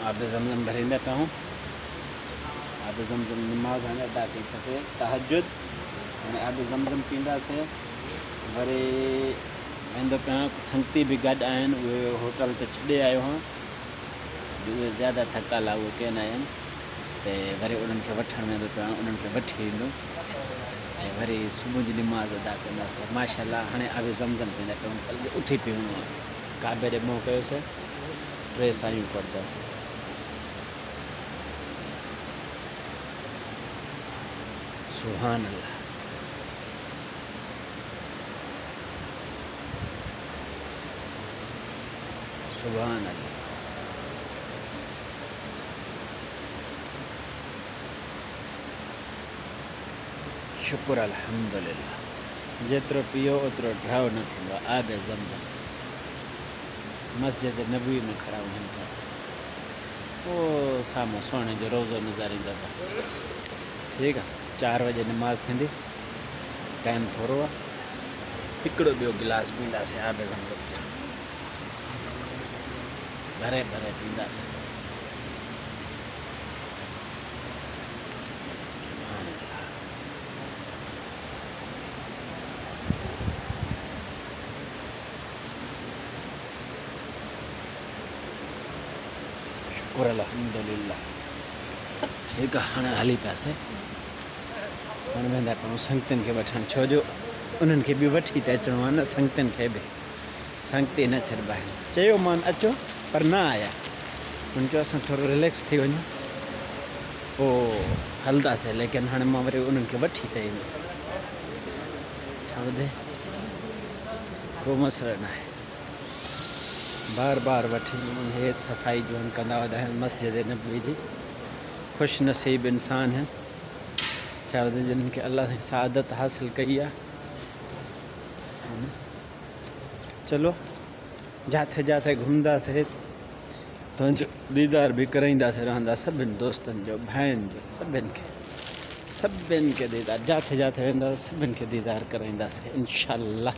आब ज़मज़म भरींदा पिया आहियूं। आब ज़मज़म नमाज़ हाणे अदा कईसीं तहजुद। हाणे आब ज़मज़म पींदासीं, वरी वेंदो पिया आहियां। संगती बि गॾु आहिनि, उहे होटल ते छॾे आयो आहियां। उहे ज़्यादा थकाल आहे, उहे कंहिं न आहिनि, त वरी उन्हनि खे वठणु वेंदो पिया आहियां। उन्हनि खे वठी ईंदुमि ऐं वरी सुबुह जी नमाज़ अदा कंदासीं माशाअल्लाह। हाणे आब ज़मज़म पींदा पिया आहियूं, बल्कि उथी पियूं काबे ॾे मुंहुं कयोसीं, 3 सायूं पढ़ंदासीं। सुभान अल्लाह। सुभान अल्लाह। शुक्र अल्हम्दुलिल्लाह। जेतिरो पियो ओतिरो ड्राउ न थींदो आहे। आब ज़मज़म मस्जिद नबवी में खड़ा आहिनि पिया। ओ साम्हूं सोणे जो रोज़ो नज़र ईंदो पिया। ठीकु आहे, 4 बजे नमाज़ थींदी, टाइम थोरो आहे। हिकिड़ो ॿियो गिलास पींदासीं आब ज़मज़म जो, भरे भरे पींदासीं। सुभान अल्लाह। शुक्र अल्हम्दुलिल्लाह। ठीकु आहे, हाणे हली पियासीं। हाणे वेंदा पिया संगतियुनि खे वठणु, छो जो उन्हनि खे बि वठी त अचिणो आहे न। संगतियुनि खे बि संगती न छॾिबा आहिनि। चयोमान अचो, पर न आया। हुन चयो असां थोरो रिलैक्स थी वञूं, पोइ हलंदासीं। लेकिन हाणे मां वरी उन्हनि खे वठी त ईंदुमि। छा ॿुधे, को मसइलो न आहे। बार बार वठी हे सफ़ाई जो कंदा वधा आहिनि मस्जिद नबवी जी। ख़ुशि नसीब इंसान है, छा ॿुधे, जिन्हनि खे अल्लाह से सआदत हासिल कई आहे। चलो जाते जाते घुमंदासीं, तुंहिंजो दीदार बि कराईंदासीं रहंदा, सभिनि दोस्तनि जो, भाइनि जो, सभिनि खे दीदार। जाते जाते वेंदासीं, सभिनि खे दीदार कराईंदासीं इंशाअल्लाह।